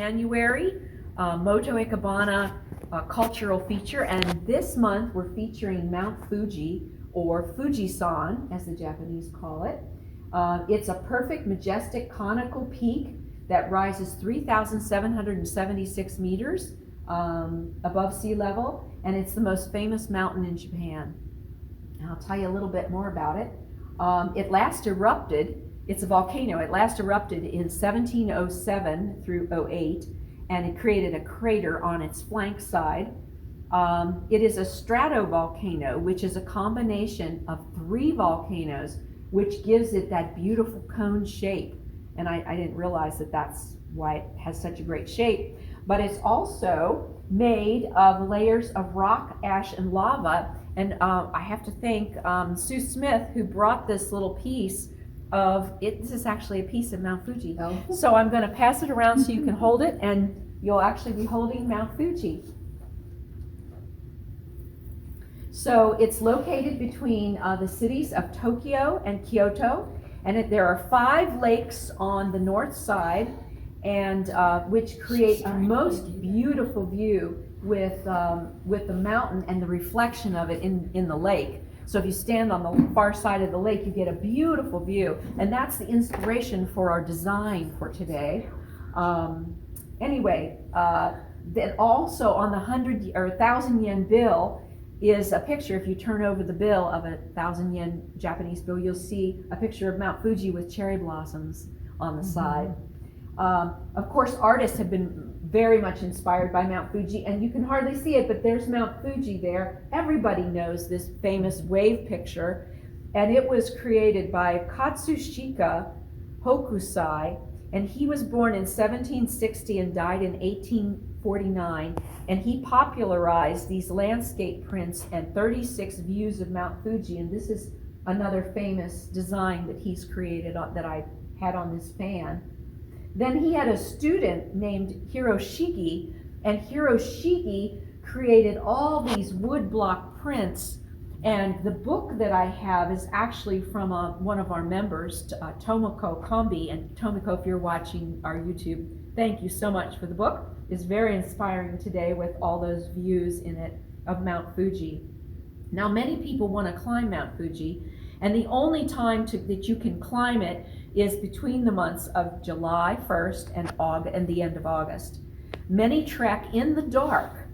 January, Moto Ikebana cultural feature, and this month we're featuring Mount Fugi, or Fujisan, as the Japanese call it. It's a perfect, majestic, conical peak that rises 3,776 meters above sea level, and it's the most famous mountain in Japan. And I'll tell you a little bit more about it. It last erupted, it's a volcano, it last erupted in 1707 through '08, and it created a crater on its flank side. It is a stratovolcano, which is a combination of 3 volcanoes, which gives it that beautiful cone shape. And I didn't realize that that's why it has such a great shape. But it's also made of layers of rock, ash, and lava. And I have to thank Sue Smith, who brought this little piece of it. This is actually a piece of Mount Fuji. Oh. So I'm going to pass it around so you can hold it, and you'll actually be holding Mount Fuji. So it's located between the cities of Tokyo and Kyoto, and there are 5 lakes on the north side, and which create a most beautiful view with the mountain and the reflection of it in the lake. So if you stand on the far side of the lake, you get a beautiful view, and that's the inspiration for our design for today. Anyway, then also on the 100 or 1,000 yen bill is a picture. If you turn over the bill of a 1,000 yen Japanese bill, you'll see a picture of Mount Fuji with cherry blossoms on the side. Of course, artists have been very much inspired by Mount Fuji, and you can hardly see it, but there's Mount Fuji there. Everybody knows this famous wave picture, and it was created by Katsushika Hokusai, and he was born in 1760 and died in 1849, and he popularized these landscape prints and 36 views of Mount Fuji, and this is another famous design that he's created that I had on this fan. Then he had a student named Hiroshige, and Hiroshige created all these woodblock prints. And the book that I have is actually from one of our members, Tomoko Kombi. And Tomoko, if you're watching our YouTube, thank you so much for the book. It's very inspiring today with all those views in it of Mount Fuji. Now, many people want to climb Mount Fuji, and the only time that you can climb it is between the months of July 1st and the end of August. Many trek in the dark,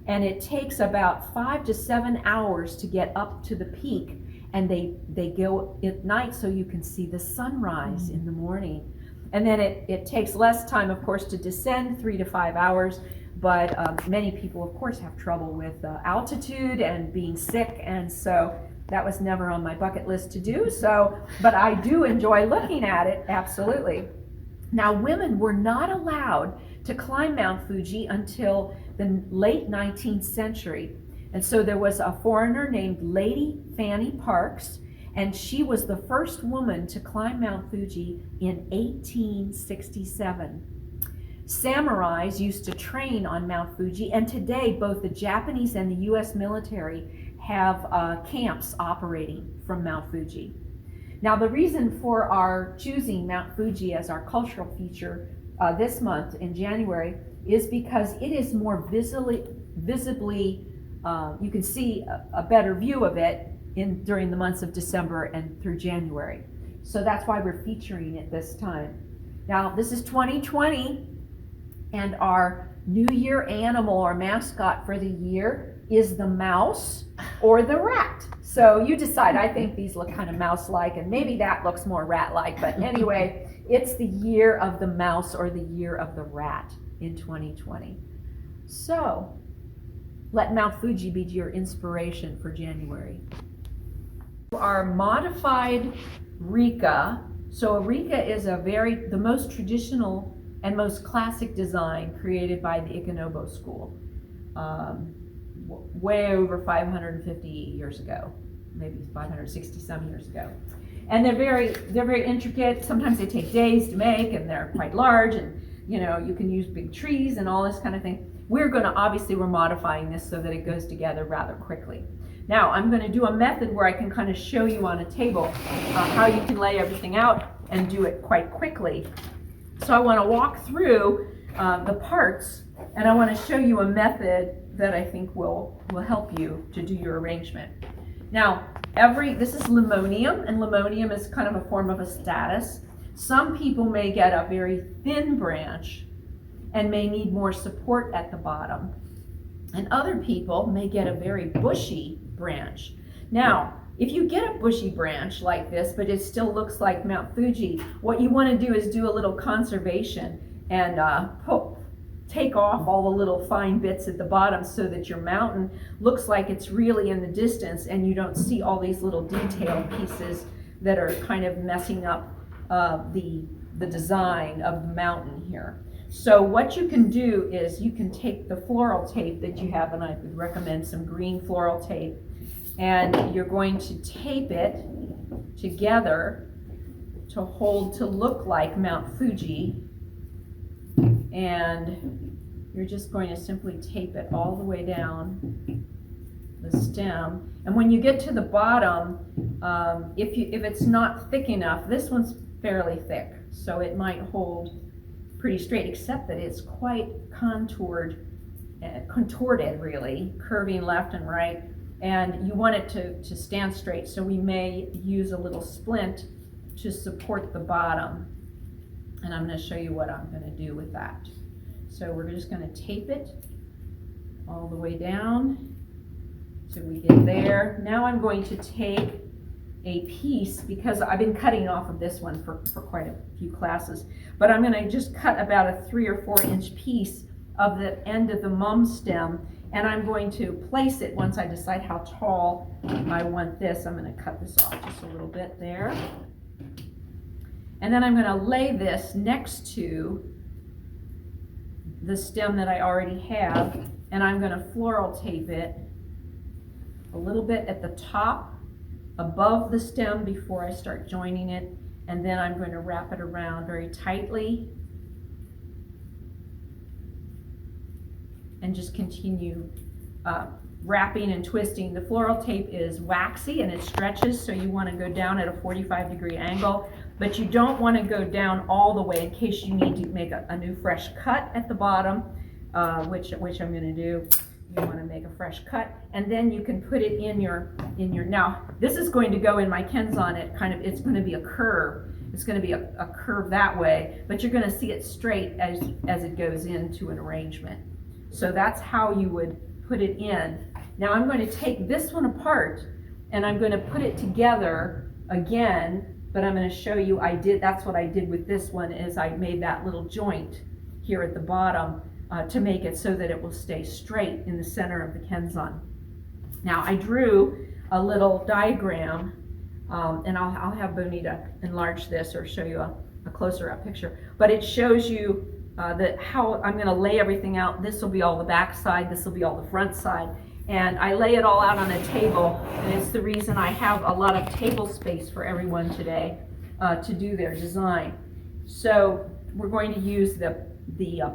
and it takes about 5 to 7 hours to get up to the peak, and they go at night so you can see the sunrise in the morning. And then it takes less time, of course, to descend, 3 to 5 hours, but many people, of course, have trouble with altitude and being sick, and so that was never on my bucket list to do, but I do enjoy looking at it, absolutely. Now, women were not allowed to climb Mount Fuji until the late 19th century. And so there was a foreigner named Lady Fanny Parks, and she was the first woman to climb Mount Fuji in 1867. Samurais used to train on Mount Fuji, and today both the Japanese and the US military have camps operating from Mount Fuji. Now, the reason for our choosing Mount Fuji as our cultural feature this month in January is because it is more visibly, you can see a better view of it during the months of December and through January. So that's why we're featuring it this time. Now, this is 2020, and our New Year animal or mascot for the year is the mouse or the rat. So you decide. I think these look kind of mouse-like, and maybe that looks more rat-like, but anyway, it's the year of the mouse or the year of the rat in 2020. So let Mount Fuji be your inspiration for January. Our modified Rikka. So a Rikka is the most traditional and most classic design created by the Ikenobo school. Way over 550 years ago, maybe 560 some years ago. And they're very intricate. Sometimes they take days to make, and they're quite large, and you can use big trees and all this kind of thing. We're modifying this so that it goes together rather quickly. Now I'm going to do a method where I can kind of show you on a table how you can lay everything out and do it quite quickly. So I want to walk through the parts, and I want to show you a method that I think will help you to do your arrangement. Now, this is limonium, and limonium is kind of a form of a statice. Some people may get a very thin branch and may need more support at the bottom. And other people may get a very bushy branch. Now, if you get a bushy branch like this, but it still looks like Mount Fuji, what you want to do is do a little conservation and take off all the little fine bits at the bottom so that your mountain looks like it's really in the distance and you don't see all these little detail pieces that are kind of messing up the design of the mountain here. So what you can do is you can take the floral tape that you have, and I would recommend some green floral tape, and you're going to tape it together to look like Mount Fuji, and you're just going to simply tape it all the way down the stem. And when you get to the bottom, if it's not thick enough, this one's fairly thick, so it might hold pretty straight, except that it's quite contorted really, curving left and right, and you want it to stand straight, so we may use a little splint to support the bottom, and I'm going to show you what I'm going to do with that. So we're just going to tape it all the way down till we get there. Now I'm going to take a piece, because I've been cutting off of this one for quite a few classes, but I'm going to just cut about a 3 or 4 inch piece of the end of the mum stem, and I'm going to place it once I decide how tall I want this. I'm going to cut this off just a little bit there, and then I'm going to lay this next to the stem that I already have, and I'm going to floral tape it a little bit at the top above the stem before I start joining it, and then I'm going to wrap it around very tightly and just continue wrapping and twisting. The floral tape is waxy and it stretches, so you want to go down at a 45-degree angle, but you don't want to go down all the way in case you need to make a new fresh cut at the bottom, which I'm going to do. You want to make a fresh cut, and then you can put it in your now this is going to go in my Kenzon. It's going to be a curve. It's going to be a curve that way, but you're going to see it straight as it goes into an arrangement. So that's how you would put it in. Now I'm going to take this one apart and I'm going to put it together again, but I'm going to show you that's what I did with this one, is I made that little joint here at the bottom to make it so that it will stay straight in the center of the Kenzon. Now I drew a little diagram, and I'll have Bonita enlarge this or show you a closer up picture, but it shows you how I'm going to lay everything out. This will be all the back side, this will be all the front side, and I lay it all out on a table, and it's the reason I have a lot of table space for everyone today to do their design. So we're going to use the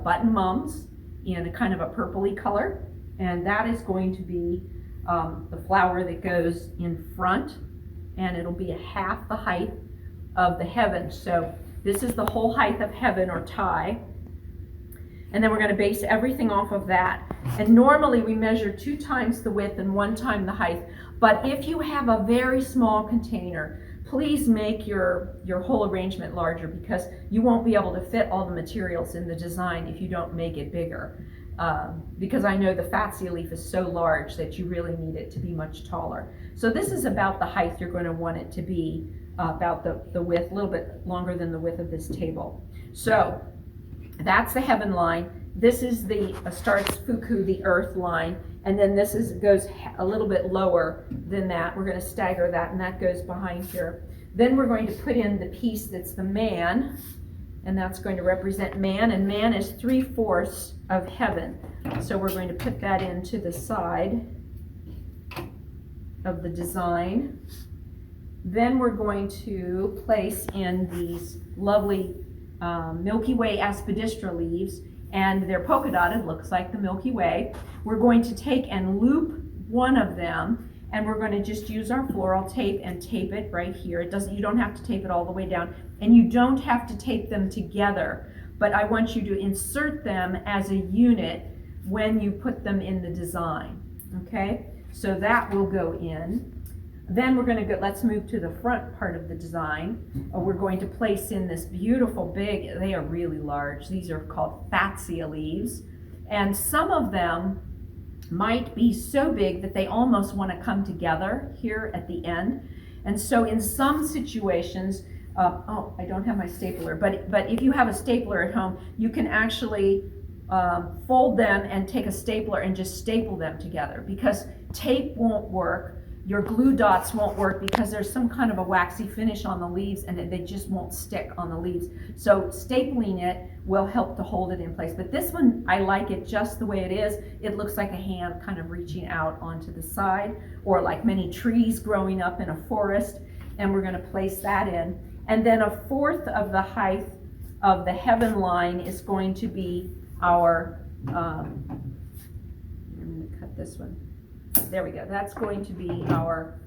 button mums in a kind of a purpley color, and that is going to be the flower that goes in front, and it'll be a half the height of the heaven. So this is the whole height of heaven or tie, and then we're going to base everything off of that. And normally we measure 2 times the width and 1 time the height, but if you have a very small container, please make your whole arrangement larger, because you won't be able to fit all the materials in the design if you don't make it bigger. Because I know the fatsia leaf is so large that you really need it to be much taller. So this is about the height you're going to want it to be, about the width, a little bit longer than the width of this table. So that's the heaven line. This is starts Fuku, the earth line, and then this goes a little bit lower than that. We're going to stagger that, and that goes behind here. Then we're going to put in the piece that's the man, and that's going to represent man, and man is 3/4 of heaven. So we're going to put that into the side of the design. Then we're going to place in these lovely Milky Way aspidistra leaves, and they're polka dotted, looks like the Milky Way. We're going to take and loop one of them, and we're going to just use our floral tape and tape it right here. You don't have to tape it all the way down, and you don't have to tape them together, but I want you to insert them as a unit when you put them in the design, okay? So that will go in. Then we're going to go, let's move to the front part of the design. We're going to place in this beautiful big, they are really large. These are called fatsia leaves. And some of them might be so big that they almost want to come together here at the end. And so in some situations, oh, I don't have my stapler, but if you have a stapler at home, you can actually fold them and take a stapler and just staple them together, because tape won't work. Your glue dots won't work because there's some kind of a waxy finish on the leaves and they just won't stick on the leaves. So stapling it will help to hold it in place. But this one, I like it just the way it is. It looks like a hand kind of reaching out onto the side, or like many trees growing up in a forest. And we're going to place that in. And then 1/4 of the height of the heaven line is going to be our, I'm going to cut this one. There we go. That's going to be our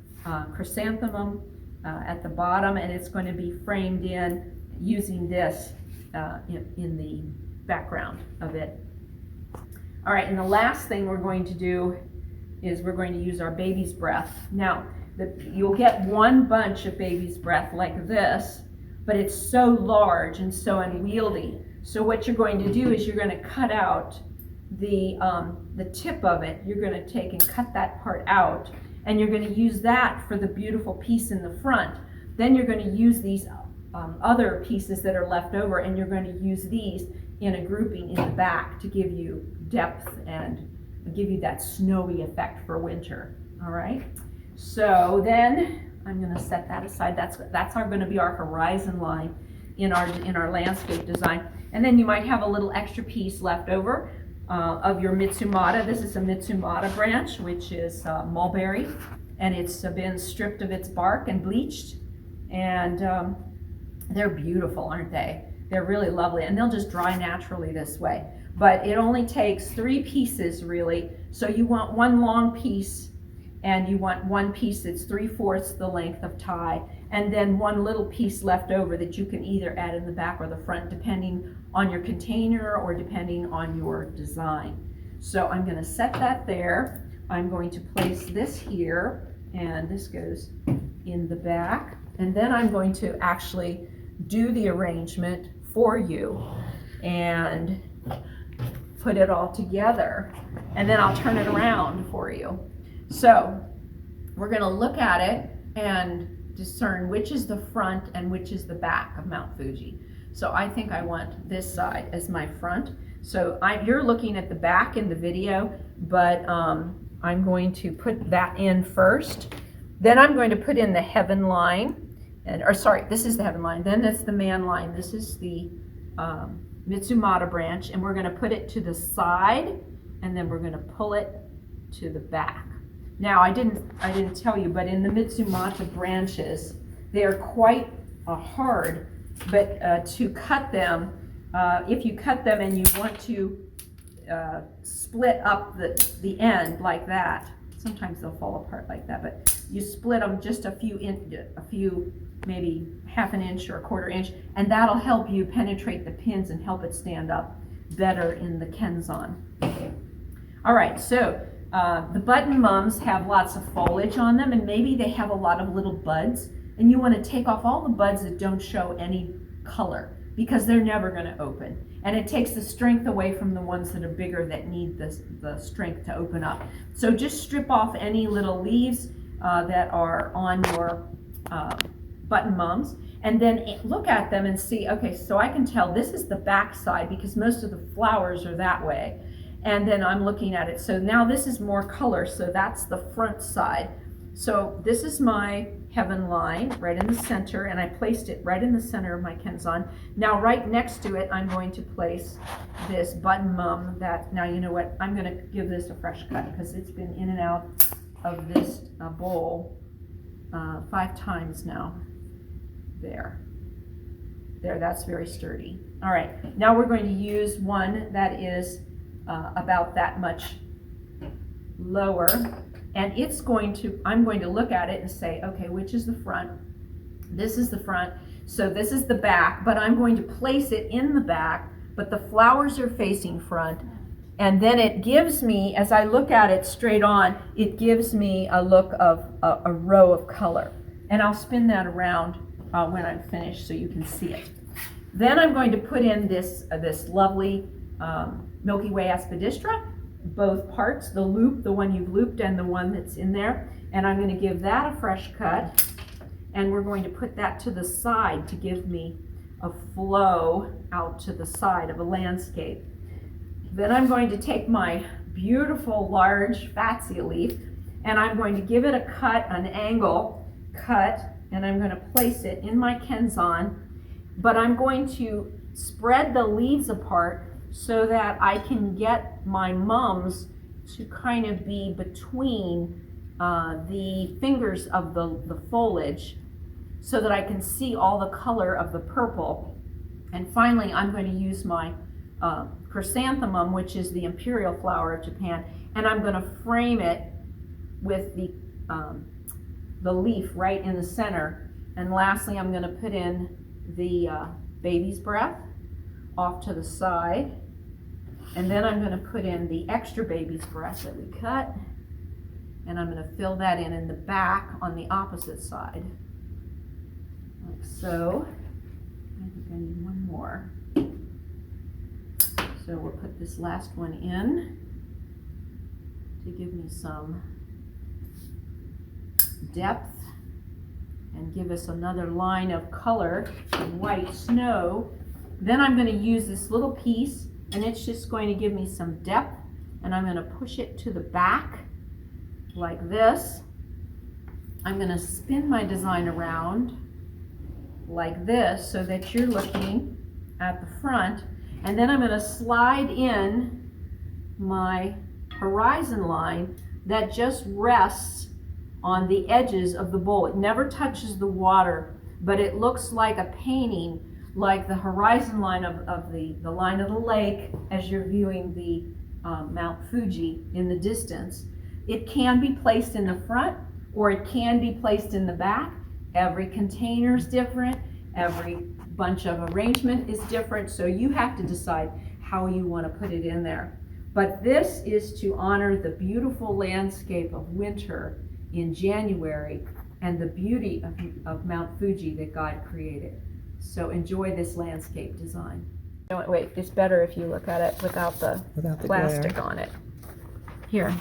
chrysanthemum at the bottom, and it's going to be framed in using this in the background of it. All right, and the last thing we're going to do is we're going to use our baby's breath. Now, you'll get one bunch of baby's breath like this, but it's so large and so unwieldy. So what you're going to do is you're going to cut out the tip of it. You're going to take and cut that part out, and you're going to use that for the beautiful piece in the front. Then you're going to use these other pieces that are left over, and you're going to use these in a grouping in the back to give you depth and give you that snowy effect for winter. All right, so then I'm going to set that aside. That's going to be our horizon line in our landscape design. And then you might have a little extra piece left over of your Mitsumata. This is a Mitsumata branch, which is mulberry, and it's been stripped of its bark and bleached, and they're beautiful, aren't they? They're really lovely, and they'll just dry naturally this way. But it only takes 3 pieces really, so you want one long piece, and you want one piece that's 3/4 the length of tie, and then one little piece left over that you can either add in the back or the front, depending on your container or depending on your design. So I'm going to set that there. I'm going to place this here, and this goes in the back. And then I'm going to actually do the arrangement for you and put it all together. And then I'll turn it around for you. So we're going to look at it and discern which is the front and which is the back of Mount Fugi. So I think I want this side as my front. So you're looking at the back in the video, but I'm going to put that in first. Then I'm going to put in the heaven line, this is the heaven line. Then that's the man line. This is the Mitsumata branch, and we're going to put it to the side, and then we're going to pull it to the back. Now I didn't tell you, but in the Mitsumata branches, they are quite hard. But to cut them, if you cut them and you want to split up the end like that, sometimes they'll fall apart like that, but you split them just a few, maybe 1/2 inch or 1/4 inch, and that'll help you penetrate the pins and help it stand up better in the kenzan. All right, so the button mums have lots of foliage on them, and maybe they have a lot of little buds, and you want to take off all the buds that don't show any color, because they're never going to open, and it takes the strength away from the ones that are bigger that need the strength to open up. So just strip off any little leaves that are on your button mums, and then look at them and see, okay, so I can tell this is the back side because most of the flowers are that way, and then I'm looking at it. So now this is more color, so that's the front side. So this is my heaven line right in the center, and I placed it right in the center of my kenzan. Now right next to it, I'm going to place this button mum that, now you know what, I'm going to give this a fresh cut because it's been in and out of this bowl 5 times now. There, that's very sturdy. All right, now we're going to use one that is about that much lower, and I'm going to look at it and say, okay, which is the front? This is the front, so this is the back, but I'm going to place it in the back but the flowers are facing front. And then it gives me, as I look at it straight on, it gives me a look of a row of color. And I'll spin that around when I'm finished so you can see it. Then I'm going to put in this lovely Milky Way aspidistra, both parts, the loop, the one you've looped and the one that's in there. And I'm going to give that a fresh cut. And we're going to put that to the side to give me a flow out to the side of a landscape. Then I'm going to take my beautiful large fatsia leaf and I'm going to give it a cut, an angle cut, and I'm going to place it in my Kenzan, but I'm going to spread the leaves apart so that I can get my mums to kind of be between the fingers of the foliage so that I can see all the color of the purple. And finally, I'm going to use my chrysanthemum, which is the imperial flower of Japan, and I'm going to frame it with the leaf right in the center. And lastly, I'm going to put in the baby's breath off to the side, and then I'm going to put in the extra baby's breath that we cut, and I'm going to fill that in the back on the opposite side, like so. I think I need one more. So we'll put this last one in to give me some depth and give us another line of color of white snow. Then I'm going to use this little piece and it's just going to give me some depth, and I'm going to push it to the back like this. I'm going to spin my design around like this so that you're looking at the front. And then I'm going to slide in my horizon line that just rests on the edges of the bowl. It never touches the water, but it looks like a painting, like the horizon line of the line of the lake as you're viewing the Mount Fugi in the distance. It can be placed in the front or it can be placed in the back. Every container is different. Every bunch of arrangement is different, so you have to decide how you want to put it in there. But this is to honor the beautiful landscape of winter in January and the beauty of Mount Fugi that God created. So enjoy this landscape design. Wait, it's better if you look at it without the plastic on it. Here,